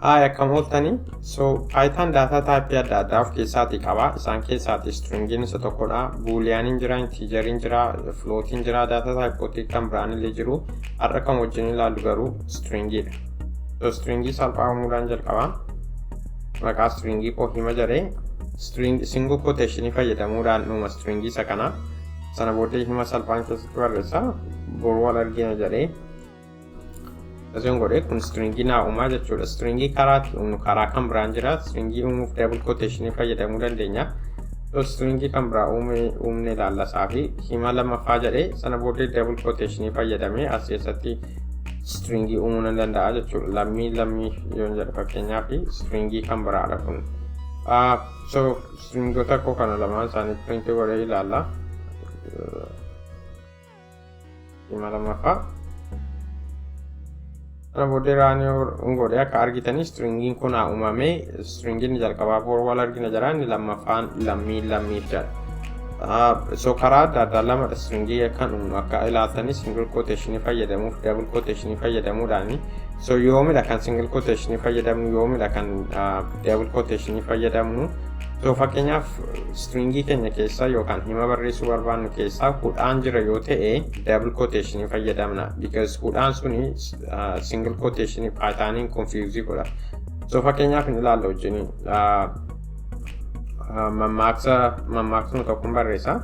Akkam ooltanii Python data type adda addaa of keessaati qaba. Isaan keessaati stringiin isa tokkodha. Booleaniin jira, integeriin jira, floatiin jira, data type kan biraan illee jiru. Har'a kan wajjin ilaallu garuu stringiidha. Stringii salphaa uumuudhaan jalqaba. Maqaa stringii koo hima jedhee single quotation fayyadamuudhaan uuma stringii isa kana. Sana booddee hima salphaan keessatti barreessa. Boruu wal argina jedhee Asiin godhee kun stringii naa uumaa jechuudha. Stringii karaa kan biraan jira. Stringii uumuuf double quotation fayyadamuu dandeenya. Stringii kan biraa uumne ilaallasaa fi hima lammaffaa jedhee sana booddee double quotation fayyadamee as keessatti stringii uumuu nan danda'a jechuudha. Lammii yoon jedhe fakkeenyaaf stringii kan biraadha kun. Stringoota koo kana lamaan isaanii print godhee ilaalla. Hima lammaffaa. Sana booddee raanii godhee akka argitanii stringiin kun uumamee stringiin jalqabaa boruu wal argina jira inni lammaffaan lammiif jedha. Karaa adda addaa lamadha stringii kan uumu akka ilaaltanii single quotation fayyadamuuf double quotation fayyadamuudhaani. Yoomidha kan single quotation fayyadamnu yoomidha kan double quotation fayyadamnu. Fakkeenyaaf stringii keenya keessaa yookaan hima barreessuu barbaannu keessaa hudhaan jira yoo ta'e double quotation fayyadamna because hudhaan suni single quotation Pythoniin confuse godha. Fakkeenyaaf hin ilaallu wajjin mammaaksuma tokkoon barreessa.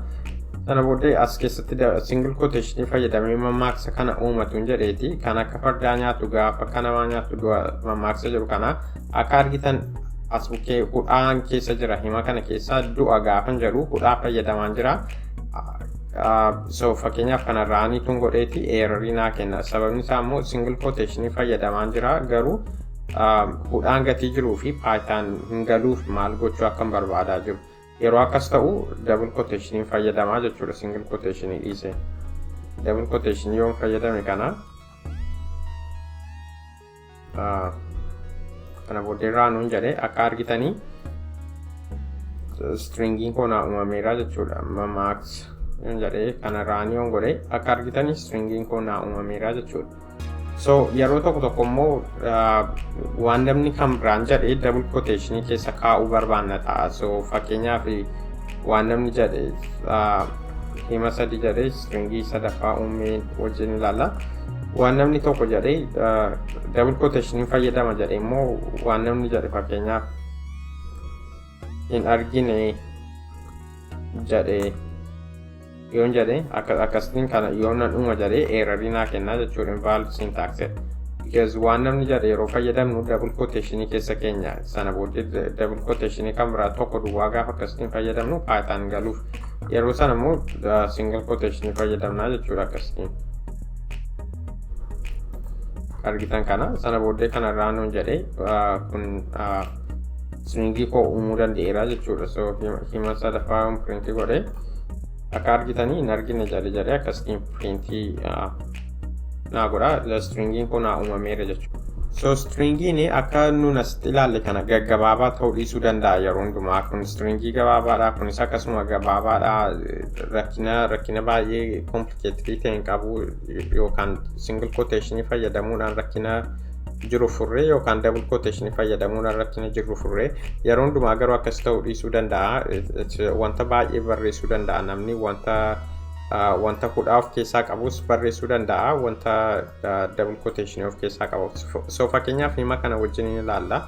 Sana booddee as keessatti single quotation fayyadamee mammaaksa kana uumatu jedheeti kan akka fardaa nyaatu gaafa akka namaa nyaatu mammaaksa jiru kana akka argitan as bukkee hudhaan keessa jira. Hima kana keessa du'a gaafan jedhu hudhaa fayyadamaan jira. Fakkeenyaaf kana raanii tun godheeti errorii naa kenna. Sababni isaa immoo single quotation fayyadamaan jira garuu hudhaan gatii jiruu fi Python hin galuuf maal gochuu akkan barbaadaa jiru. Yeroo akkas ta'u double quotation fayyadamaa jechuudha. Single quotation dhiise. Double quotation yoo fayyadame kana kana booddee raanuun jedhee akka argitanii stringiin kun uumameera jechuudha. Mammaaksa jedhee kana raaniyoon godhee akka argitanii stringiin kun uumameera jechuudha. Yeroo tokko immoo waan namni kan biraan jedhee double quotation keessa kaa'uu barbaanna ta'a. Fakkeenyaaf waan namni jedhee hima sadii jedhee stringii sadaffaa uumee wajjin ilaalla. Waan namni tokko jedhee double quotation fayyadama jedhee immoo waan namni jedhe fakkeenyaaf hin argine jedhee yoon jedhee akkasitiin kana yoon nan uuma jedhee errorii naa kennaa jechuudha. Invalid syntax because waan namni jedhe yeroo fayyadamnu double quotation keessa keenya sana booddee double quotation kan biraa tokko duwwaa gaafa akkasitiin fayyadamnu Python galuuf yeroo sana immoo single quotation fayyadamnaa jechuudha. Akkasitiin argitan kana sana booddee kanarraa nuun jedhee kun stringii koo uumuu danda'eera jechuudha. Hima sadaffaa print godhee akka argitanii hin argine jedhee akkasitiin printii naa godha. Stringiin kun uumameera jechuudha. Stringiin akka nuun asitti ilaalle kana gaggabaabaa ta'uu dhiisuu danda'a yeroo hundumaa. Kun stringii gabaabaadha. Kunis akkasuma gabaabaadha. Rakkina baay'ee complicated ta'e hin qabu yookaan single quotation fayyadamuudhaan rakkina jiru furree yookaan double quotation fayyadamuudhaan rakkina jiru furree yeroo hundumaa garuu akkas ta'uu dhiisuu danda'a. Wanta baay'ee barreessuu danda'a namni wanta hudhaa of keessaa qabus barreessuu danda'a. Wanta double quotation of keessaa qabu. Fakkeenyaaf hima kana wajjin ilaalla.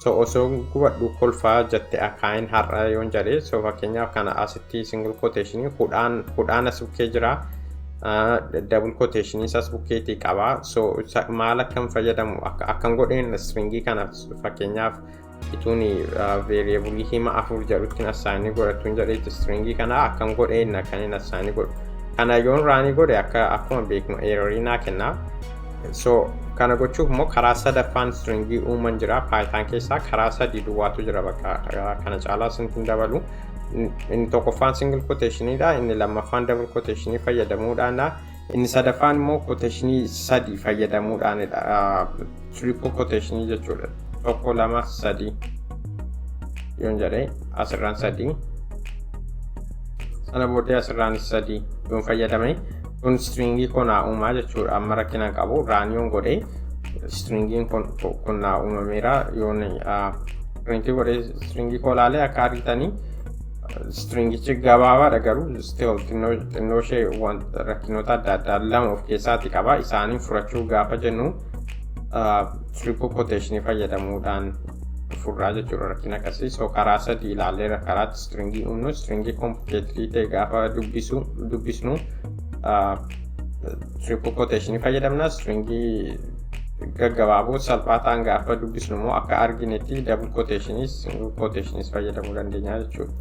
Osoo gubadhu kolfaa jette akkaan har'a yoon jedhee fakkeenyaaf kana asitti single quotation hudhaan as bukkee jira. Double quotation isas bukkeetii qaba. Maal akkan fayyadamu akkan godheen stringii kana fakkeenyaaf ituun variable hima 4 jedhutti assign godhatuun jedheetti stringii kana akkan godheen kan hin assign godhu. Kana yoon raanii godhe akkuma beeknu errorii naa kenna. Kana gochuuf immoo karaa sadaffaan stringii uuman jira. Python keessaa karaa sadii duwwaatu jira bakka kana caalaa sintiin dabalu. Inni tokkoffaan single quotationidha. Inni lammaffaan double quotation fayyadamuudhaanidha. Inni sadaffaan immoo quotation sadii fayyadamuudhaanidha. Triple quotation jechuudha. Tokko lama sadii yoon jedhee asirraan sadii sana booddee asirraan sadii yoon fayyadame kun stringii kun uumaa jechuudha. Amma rakkina qabu raaniyoon godhee stringiin kun naa uumameera yoon printii godhee stringii koo ilaalee akka argitanii stringichi gabaabaadha garuu still xinnoo ishee wanta rakkinoota adda addaa lama of keessaatti qaba. Isaaniin furachuu gaafa jennu triple quotation fayyadamuudhaan furraa jechuudha rakkina akkasii. So karaa sadii ilaalleera karaatti stringii uumnu stringii complicated ta'e gaafa dubbisnu triple quotation fayyadamna. Stringii gaggabaaboo salphaa ta'an gaafa dubbisnu immoo akka arginetti double quotationis single quotationis fayyadamuu dandeenya jechuudha.